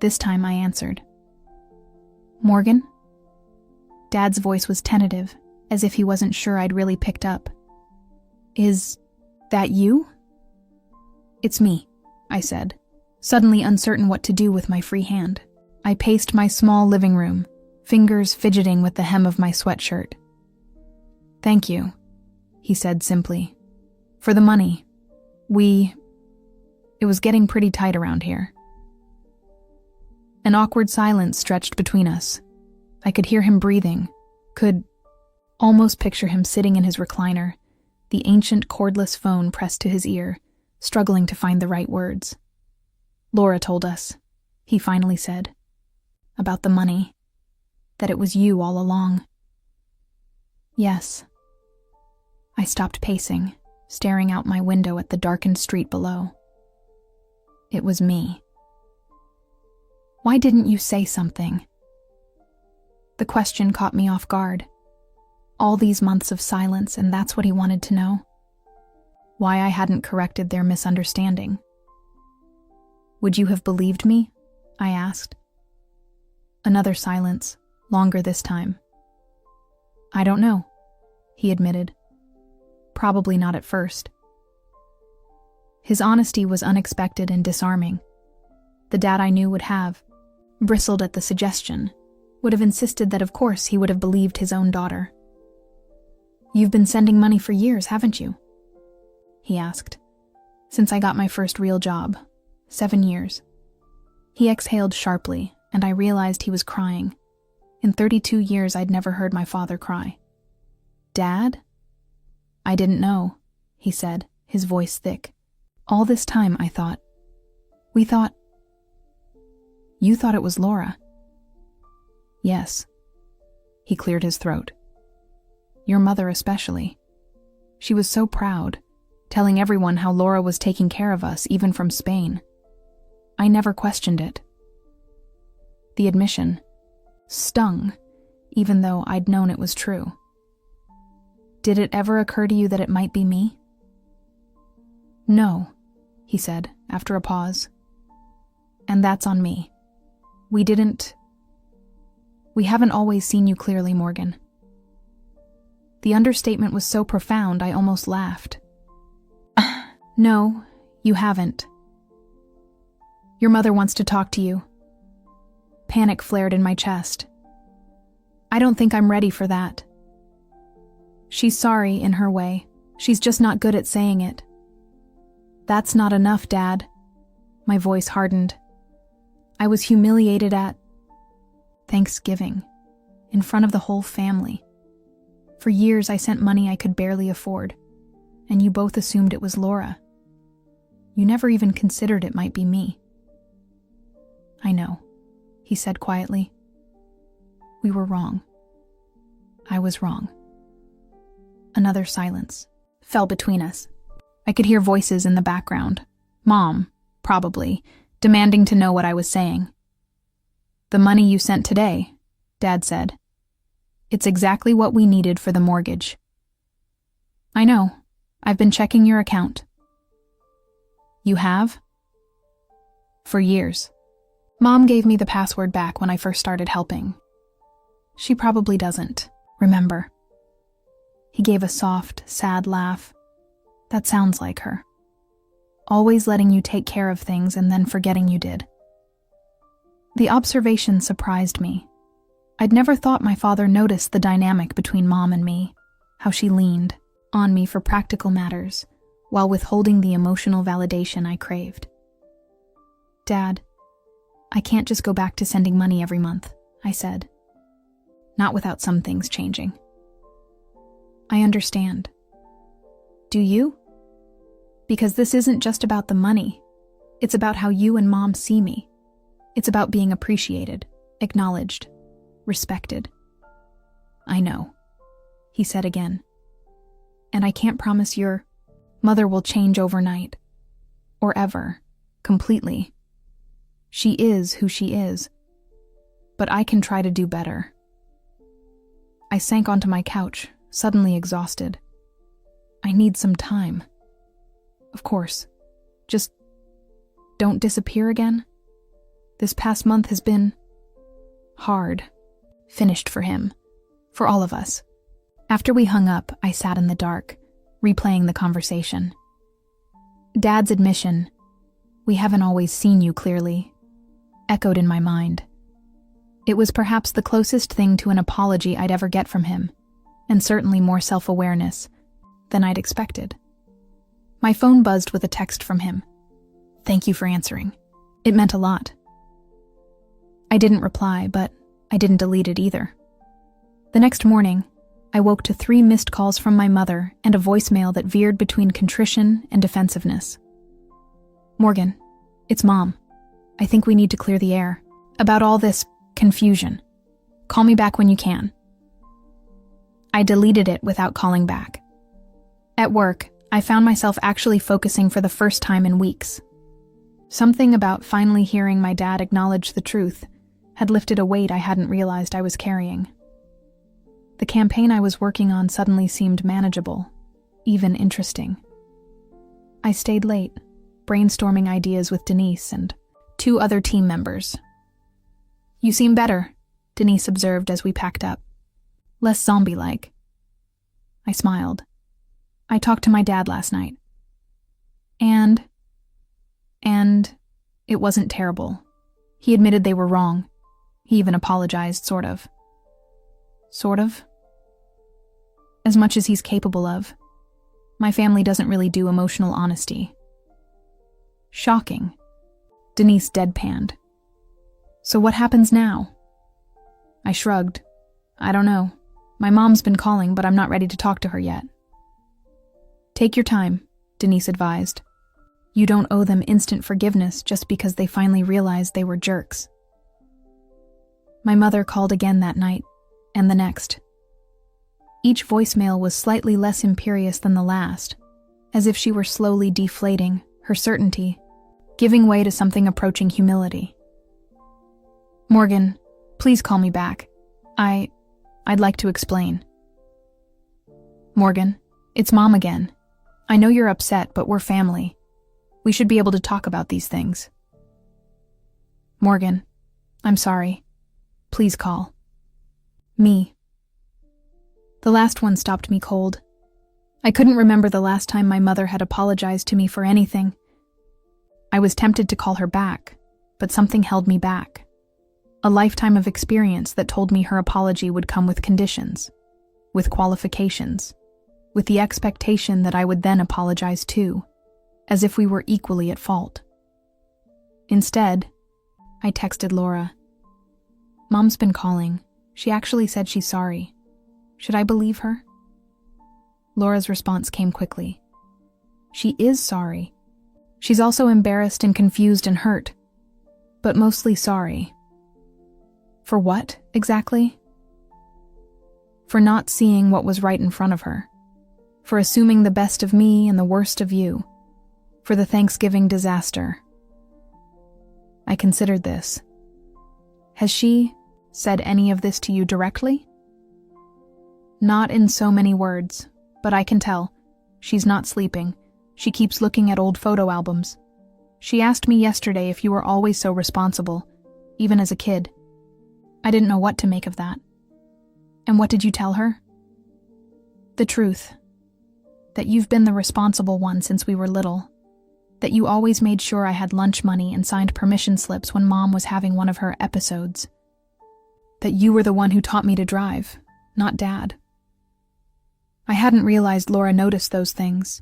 This time I answered. "Morgan?" Dad's voice was tentative, as if he wasn't sure I'd really picked up. "Is that you?" "It's me," I said, suddenly uncertain what to do with my free hand. I paced my small living room, fingers fidgeting with the hem of my sweatshirt. "Thank you," he said simply. "For the money. It was getting pretty tight around here." An awkward silence stretched between us. I could hear him breathing, could almost picture him sitting in his recliner, the ancient cordless phone pressed to his ear, struggling to find the right words. "Laura told us," he finally said, "about the money, that it was you all along." "Yes." I stopped pacing, staring out my window at the darkened street below. It was me. "Why didn't you say something?" The question caught me off guard. All these months of silence, and that's what he wanted to know. Why I hadn't corrected their misunderstanding. "Would you have believed me?" I asked. Another silence, longer this time. I don't know, he admitted. Probably not at first. His honesty was unexpected and disarming. The dad I knew would have bristled at the suggestion, would have insisted that of course he would have believed his own daughter. You've been sending money for years, haven't you? He asked. Since I got my first real job. 7 years. He exhaled sharply, and I realized he was crying. In 32 years, I'd never heard my father cry. Dad? I didn't know, he said, his voice thick. All this time, I thought. We thought. You thought it was Laura. Yes. He cleared his throat. Your mother especially. She was so proud, telling everyone how Laura was taking care of us, even from Spain. I never questioned it. The admission stung, even though I'd known it was true. Did it ever occur to you that it might be me? No, he said, after a pause. And that's on me. We haven't always seen you clearly, Morgan. The understatement was so profound I almost laughed. No, you haven't. Your mother wants to talk to you. Panic flared in my chest. I don't think I'm ready for that. She's sorry in her way. She's just not good at saying it. That's not enough, Dad. My voice hardened. I was humiliated at Thanksgiving, in front of the whole family. For years I sent money I could barely afford, and you both assumed it was Laura. You never even considered it might be me. I know, he said quietly. We were wrong. I was wrong. Another silence fell between us. I could hear voices in the background. Mom, probably, demanding to know what I was saying. The money you sent today, Dad said. It's exactly what we needed for the mortgage. I know. I've been checking your account. You have? For years. Mom gave me the password back when I first started helping. She probably doesn't remember. He gave a soft, sad laugh. That sounds like her. Always letting you take care of things and then forgetting you did. The observation surprised me. I'd never thought my father noticed the dynamic between Mom and me, how she leaned on me for practical matters, while withholding the emotional validation I craved. Dad, I can't just go back to sending money every month, I said. Not without some things changing. I understand. Do you? Because this isn't just about the money. It's about how you and Mom see me. It's about being appreciated, acknowledged, respected. I know, he said again. And I can't promise your mother will change overnight. Or ever. Completely. She is who she is. But I can try to do better. I sank onto my couch, suddenly exhausted. I need some time. Of course. Just don't disappear again. This past month has been hard. Finished for him. For all of us. After we hung up, I sat in the dark, replaying the conversation. Dad's admission, we haven't always seen you clearly, echoed in my mind. It was perhaps the closest thing to an apology I'd ever get from him, and certainly more self-awareness than I'd expected. My phone buzzed with a text from him. Thank you for answering. It meant a lot. I didn't reply, but I didn't delete it either. The next morning, I woke to 3 missed calls from my mother and a voicemail that veered between contrition and defensiveness. Morgan, it's Mom. I think we need to clear the air about all this confusion. Call me back when you can. I deleted it without calling back. At work, I found myself actually focusing for the first time in weeks. Something about finally hearing my dad acknowledge the truth had lifted a weight I hadn't realized I was carrying. The campaign I was working on suddenly seemed manageable, even interesting. I stayed late, brainstorming ideas with Denise and 2 other team members. You seem better, Denise observed as we packed up. Less zombie-like. I smiled. I talked to my dad last night. And it wasn't terrible. He admitted they were wrong. He even apologized, sort of. Sort of? As much as he's capable of. My family doesn't really do emotional honesty. Shocking. Denise deadpanned. So what happens now? I shrugged. I don't know. My mom's been calling, but I'm not ready to talk to her yet. Take your time, Denise advised. You don't owe them instant forgiveness just because they finally realized they were jerks. My mother called again that night, and the next. Each voicemail was slightly less imperious than the last, as if she were slowly deflating, her certainty, giving way to something approaching humility. Morgan, please call me back. I'd like to explain. Morgan, it's Mom again. I know you're upset, but we're family. We should be able to talk about these things. Morgan, I'm sorry. Please call. Me. The last one stopped me cold. I couldn't remember the last time my mother had apologized to me for anything. I was tempted to call her back, but something held me back. A lifetime of experience that told me her apology would come with conditions, with qualifications, with the expectation that I would then apologize too, as if we were equally at fault. Instead, I texted Laura. Mom's been calling. She actually said she's sorry. Should I believe her? Laura's response came quickly. She is sorry. She's also embarrassed and confused and hurt, but mostly sorry. For what, exactly? For not seeing what was right in front of her. For assuming the best of me and the worst of you. For the Thanksgiving disaster. I considered this. Has she said any of this to you directly? Not in so many words, but I can tell. She's not sleeping. She keeps looking at old photo albums. She asked me yesterday if you were always so responsible, even as a kid. I didn't know what to make of that. And what did you tell her? The truth. That you've been the responsible one since we were little. That you always made sure I had lunch money and signed permission slips when Mom was having one of her episodes. That you were the one who taught me to drive, not Dad. I hadn't realized Laura noticed those things.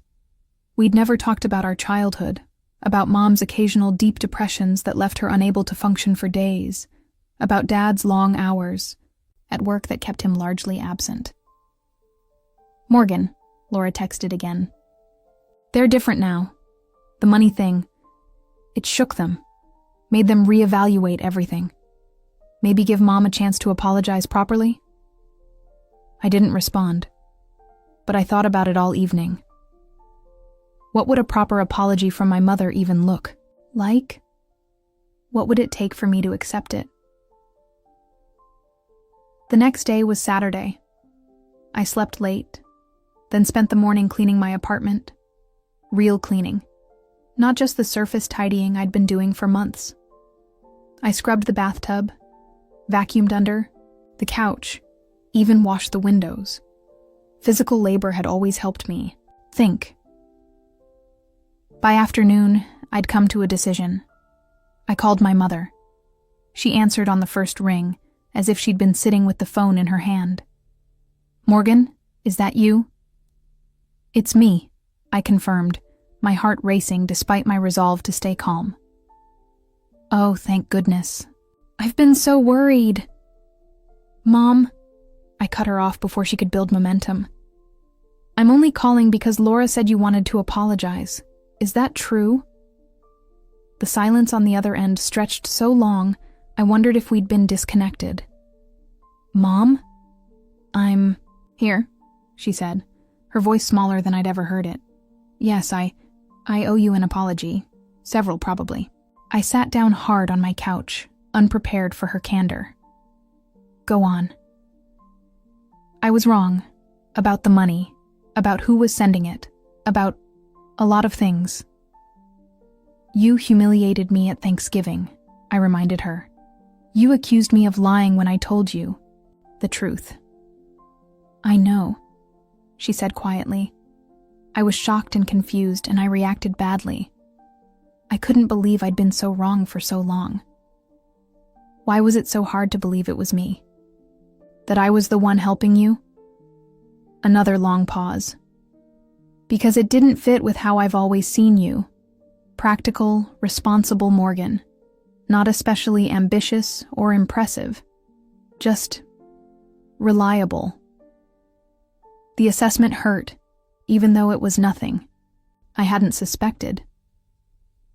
We'd never talked about our childhood, about Mom's occasional deep depressions that left her unable to function for days, about Dad's long hours, at work that kept him largely absent. Morgan, Laura texted again. They're different now. The money thing, it shook them, made them reevaluate everything. Maybe give Mom a chance to apologize properly? I didn't respond, but I thought about it all evening. What would a proper apology from my mother even look like? What would it take for me to accept it? The next day was Saturday. I slept late, then spent the morning cleaning my apartment. Real cleaning. Not just the surface tidying I'd been doing for months. I scrubbed the bathtub, vacuumed under, the couch, even washed the windows. Physical labor had always helped me think. By afternoon, I'd come to a decision. I called my mother. She answered on the first ring, as if she'd been sitting with the phone in her hand. Morgan, is that you? It's me, I confirmed, my heart racing despite my resolve to stay calm. Oh, thank goodness. I've been so worried. Mom, I cut her off before she could build momentum. I'm only calling because Laura said you wanted to apologize. Is that true? The silence on the other end stretched so long, I wondered if we'd been disconnected. Mom? I'm here, she said, her voice smaller than I'd ever heard it. Yes, I owe you an apology. Several, probably. I sat down hard on my couch, unprepared for her candor. Go on. I was wrong. About the money. About who was sending it. About a lot of things. You humiliated me at Thanksgiving, I reminded her. You accused me of lying when I told you the truth. I know, she said quietly. I was shocked and confused, and I reacted badly. I couldn't believe I'd been so wrong for so long. Why was it so hard to believe it was me? That I was the one helping you? Another long pause. Because it didn't fit with how I've always seen you. Practical, responsible Morgan. Not especially ambitious or impressive. Just reliable. The assessment hurt, even though it was nothing. I hadn't suspected.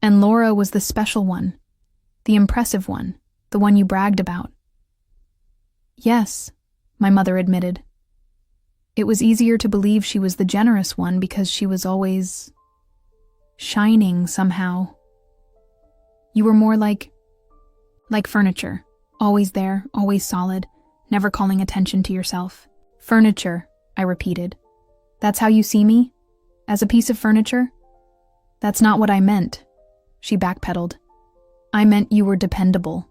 And Laura was the special one, the impressive one, the one you bragged about. Yes, my mother admitted. It was easier to believe she was the generous one because she was always shining somehow. You were more like furniture, always there, always solid, never calling attention to yourself. Furniture, I repeated. That's how you see me? As a piece of furniture? That's not what I meant, she backpedaled. I meant you were dependable,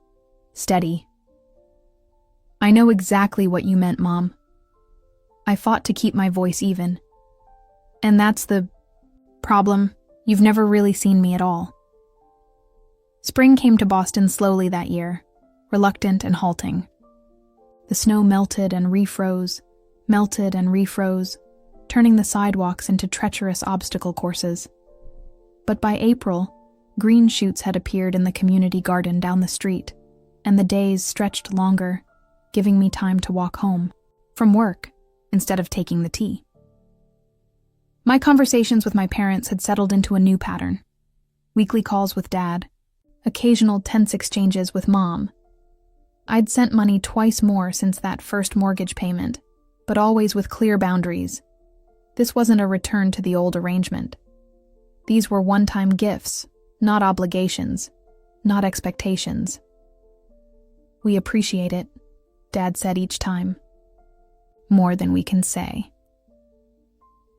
steady. I know exactly what you meant, Mom. I fought to keep my voice even. And that's the problem. You've never really seen me at all. Spring came to Boston slowly that year, reluctant and halting. The snow melted and refroze, turning the sidewalks into treacherous obstacle courses. But by April, green shoots had appeared in the community garden down the street, and the days stretched longer, giving me time to walk home, from work, instead of taking the T. My conversations with my parents had settled into a new pattern. Weekly calls with Dad, occasional tense exchanges with Mom. I'd sent money twice more since that first mortgage payment, but always with clear boundaries. This wasn't a return to the old arrangement. These were one-time gifts, not obligations, not expectations. We appreciate it, Dad said each time. More than we can say.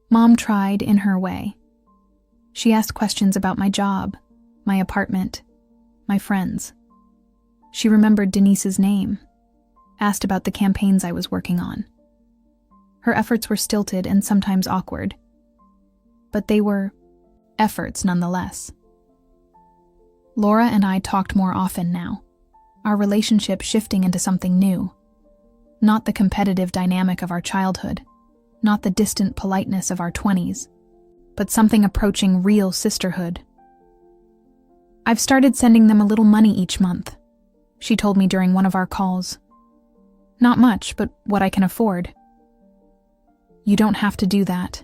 Mom tried in her way. She asked questions about my job, my apartment, my friends. She remembered Denise's name, asked about the campaigns I was working on. Her efforts were stilted and sometimes awkward, but they were efforts nonetheless. Laura and I talked more often now, our relationship shifting into something new. Not the competitive dynamic of our childhood, not the distant politeness of our 20s, but something approaching real sisterhood. I've started sending them a little money each month, she told me during one of our calls. Not much, but what I can afford. You don't have to do that.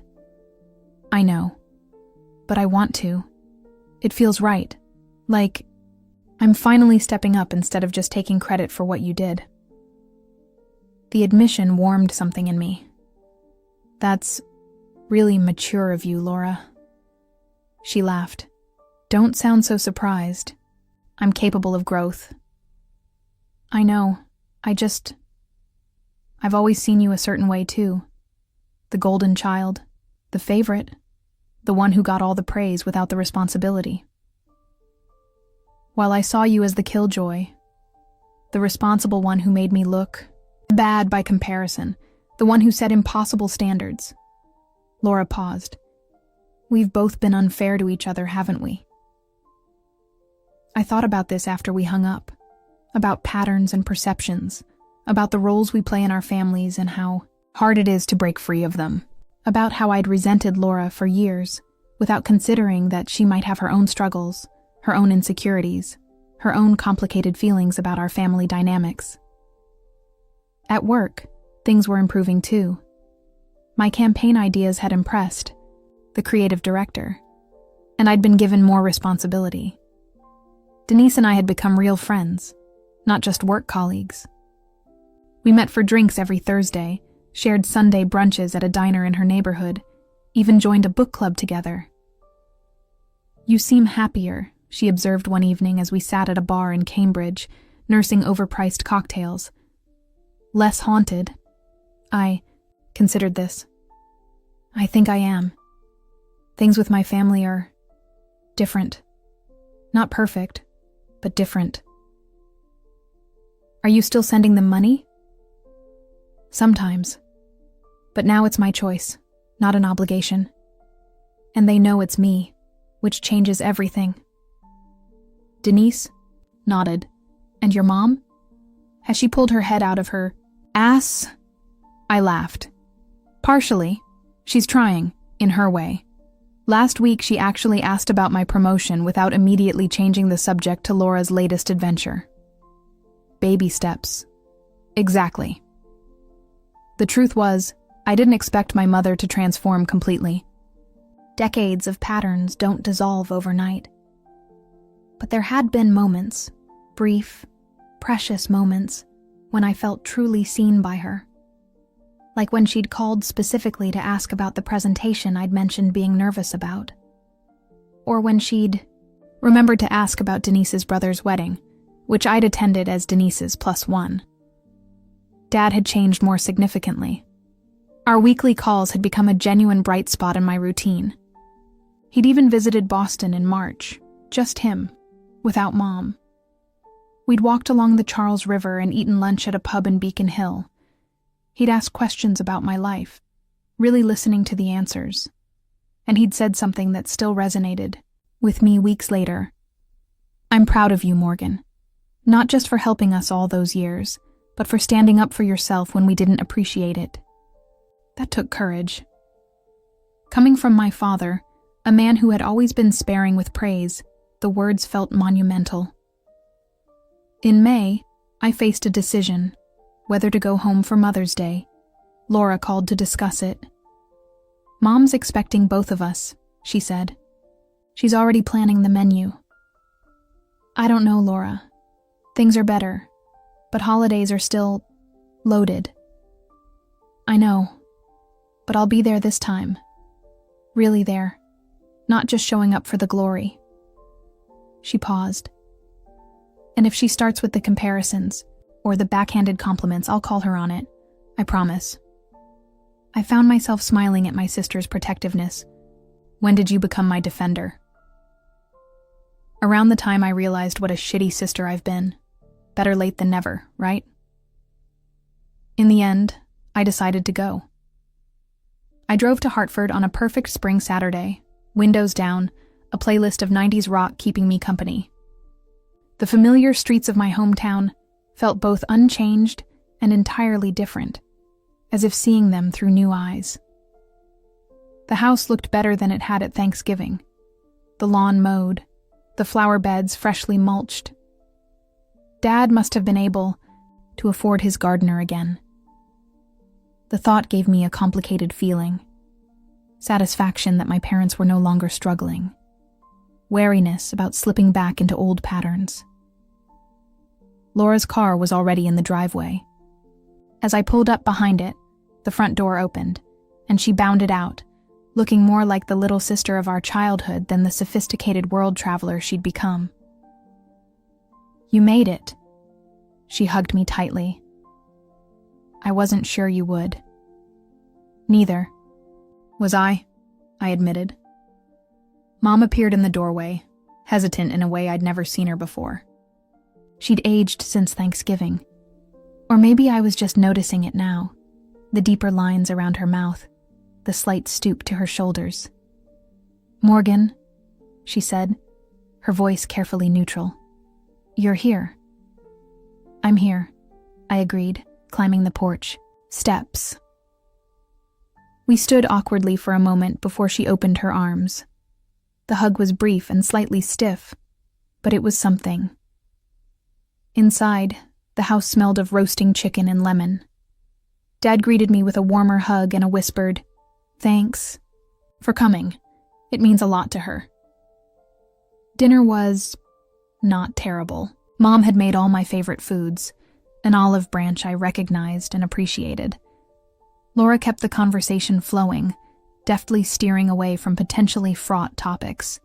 I know, but I want to. It feels right, like I'm finally stepping up instead of just taking credit for what you did. The admission warmed something in me. That's really mature of you, Laura. She laughed. Don't sound so surprised. I'm capable of growth. I know. I've always seen you a certain way too. The golden child, the favorite, the one who got all the praise without the responsibility. While I saw you as the killjoy, the responsible one who made me look bad by comparison, the one who set impossible standards. Laura paused. We've both been unfair to each other, haven't we? I thought about this after we hung up, about patterns and perceptions, about the roles we play in our families and how hard it is to break free of them, about how I'd resented Laura for years, without considering that she might have her own struggles, her own insecurities, her own complicated feelings about our family dynamics. At work, things were improving too. My campaign ideas had impressed the creative director, and I'd been given more responsibility. Denise and I had become real friends, not just work colleagues. We met for drinks every Thursday, shared Sunday brunches at a diner in her neighborhood, even joined a book club together. You seem happier, she observed one evening as we sat at a bar in Cambridge, nursing overpriced cocktails. Less haunted. I considered this. I think I am. Things with my family are different. Not perfect, but different. Are you still sending them money? Sometimes. But now it's my choice, not an obligation. And they know it's me, which changes everything. Denise nodded. And your mom? Has she pulled her head out of her ass? I laughed. Partially. She's trying, in her way. Last week she actually asked about my promotion without immediately changing the subject to Laura's latest adventure. Baby steps. Exactly. The truth was, I didn't expect my mother to transform completely. Decades of patterns don't dissolve overnight. But there had been moments, brief, precious moments, when I felt truly seen by her. Like when she'd called specifically to ask about the presentation I'd mentioned being nervous about. Or when she'd remembered to ask about Denise's brother's wedding, which I'd attended as Denise's +1. Dad had changed more significantly. Our weekly calls had become a genuine bright spot in my routine. He'd even visited Boston in March, just him, without Mom. We'd walked along the Charles River and eaten lunch at a pub in Beacon Hill. He'd asked questions about my life, really listening to the answers. And he'd said something that still resonated with me weeks later. I'm proud of you, Morgan. Not just for helping us all those years, but for standing up for yourself when we didn't appreciate it. That took courage. Coming from my father, a man who had always been sparing with praise, the words felt monumental. In May, I faced a decision. Whether to go home for Mother's Day. Laura called to discuss it. Mom's expecting both of us, she said. She's already planning the menu. I don't know, Laura. Things are better, but holidays are still loaded. I know, but I'll be there this time. Really there, not just showing up for the glory. She paused. And if she starts with the comparisons, or the backhanded compliments, I'll call her on it. I promise. I found myself smiling at my sister's protectiveness. When did you become my defender? Around the time I realized what a shitty sister I've been. Better late than never, right? In the end, I decided to go. I drove to Hartford on a perfect spring Saturday, windows down, a playlist of 90s rock keeping me company. The familiar streets of my hometown felt both unchanged and entirely different, as if seeing them through new eyes. The house looked better than it had at Thanksgiving. The lawn mowed, the flower beds freshly mulched. Dad must have been able to afford his gardener again. The thought gave me a complicated feeling. Satisfaction that my parents were no longer struggling. Wariness about slipping back into old patterns. Laura's car was already in the driveway. As I pulled up behind it, the front door opened, and she bounded out, looking more like the little sister of our childhood than the sophisticated world traveler she'd become. You made it. She hugged me tightly. I wasn't sure you would. Neither. Was I admitted. Mom appeared in the doorway, hesitant in a way I'd never seen her before. She'd aged since Thanksgiving. Or maybe I was just noticing it now, the deeper lines around her mouth, the slight stoop to her shoulders. Morgan, she said, her voice carefully neutral. You're here. I'm here, I agreed, climbing the porch. Steps. We stood awkwardly for a moment before she opened her arms. The hug was brief and slightly stiff, but it was something. Inside, the house smelled of roasting chicken and lemon. Dad greeted me with a warmer hug and a whispered, "Thanks for coming. It means a lot to her." Dinner was not terrible. Mom had made all my favorite foods, an olive branch I recognized and appreciated. Laura kept the conversation flowing, deftly steering away from potentially fraught topics.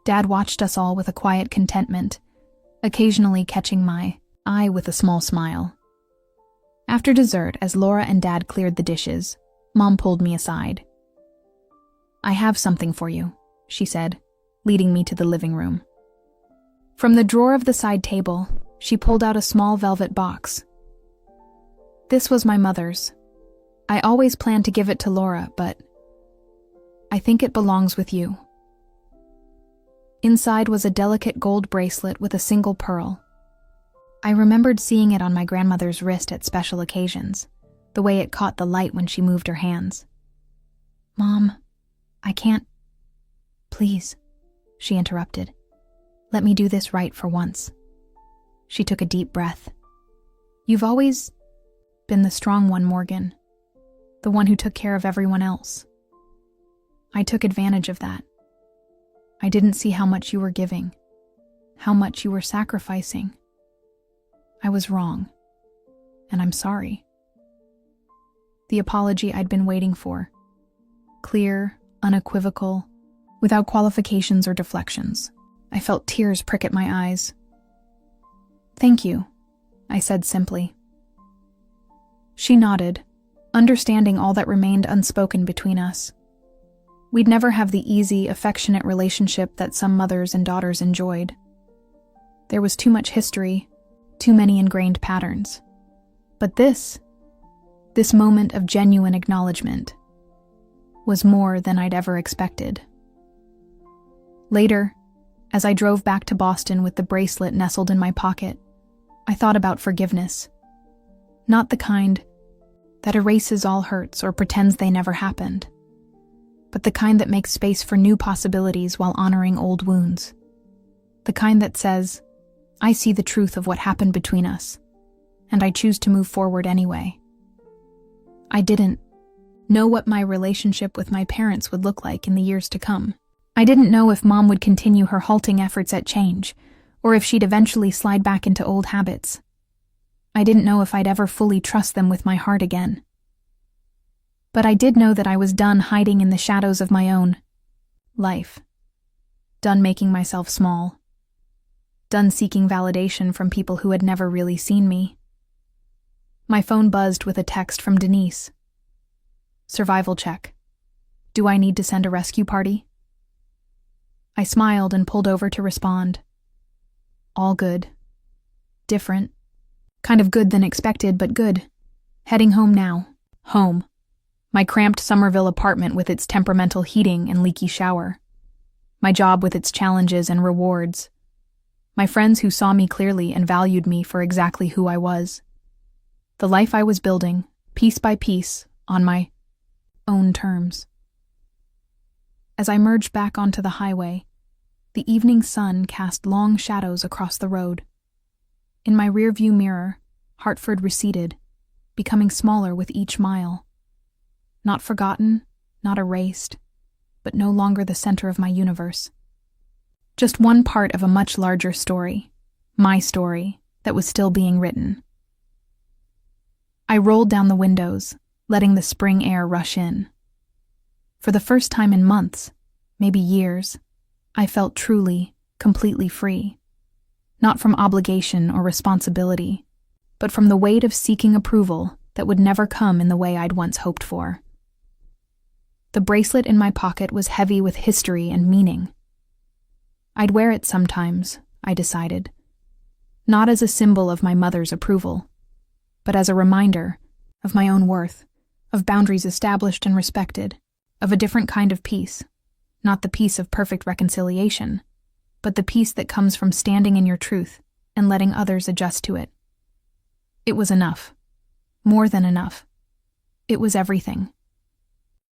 Dad watched us all with a quiet contentment, occasionally catching my eye with a small smile. After dessert, as Laura and Dad cleared the dishes, Mom pulled me aside. "I have something for you," she said, leading me to the living room. From the drawer of the side table, she pulled out a small velvet box. This was my mother's. I always planned to give it to Laura, but I think it belongs with you. Inside was a delicate gold bracelet with a single pearl. I remembered seeing it on my grandmother's wrist at special occasions, the way it caught the light when she moved her hands. Mom, I can't. Please, she interrupted. Let me do this right for once. She took a deep breath. You've always been the strong one, Morgan. The one who took care of everyone else. I took advantage of that. I didn't see how much you were giving, how much you were sacrificing. I was wrong, and I'm sorry. The apology I'd been waiting for. Clear, unequivocal, without qualifications or deflections. I felt tears prick at my eyes. Thank you, I said simply. She nodded, understanding all that remained unspoken between us. We'd never have the easy, affectionate relationship that some mothers and daughters enjoyed. There was too much history, too many ingrained patterns. But this moment of genuine acknowledgement, was more than I'd ever expected. Later, as I drove back to Boston with the bracelet nestled in my pocket, I thought about forgiveness. Not the kind that erases all hurts or pretends they never happened, but the kind that makes space for new possibilities while honoring old wounds. The kind that says, I see the truth of what happened between us, and I choose to move forward anyway. I didn't know what my relationship with my parents would look like in the years to come. I didn't know if Mom would continue her halting efforts at change, or if she'd eventually slide back into old habits. I didn't know if I'd ever fully trust them with my heart again. But I did know that I was done hiding in the shadows of my own life. Done making myself small. Done seeking validation from people who had never really seen me. My phone buzzed with a text from Denise. Survival check. Do I need to send a rescue party? I smiled and pulled over to respond. All good. Different. Kind of good than expected, but good. Heading home now. Home. My cramped Somerville apartment with its temperamental heating and leaky shower. My job with its challenges and rewards. My friends who saw me clearly and valued me for exactly who I was. The life I was building, piece by piece, on my own terms. As I merged back onto the highway, the evening sun cast long shadows across the road. In my rearview mirror, Hartford receded, becoming smaller with each mile. Not forgotten, not erased, but no longer the center of my universe. Just one part of a much larger story, my story, that was still being written. I rolled down the windows, letting the spring air rush in. For the first time in months, maybe years, I felt truly, completely free. Not from obligation or responsibility, but from the weight of seeking approval that would never come in the way I'd once hoped for. The bracelet in my pocket was heavy with history and meaning. I'd wear it sometimes, I decided, not as a symbol of my mother's approval, but as a reminder of my own worth, of boundaries established and respected, of a different kind of peace, not the peace of perfect reconciliation, but the peace that comes from standing in your truth and letting others adjust to it. It was enough. More than enough. It was everything.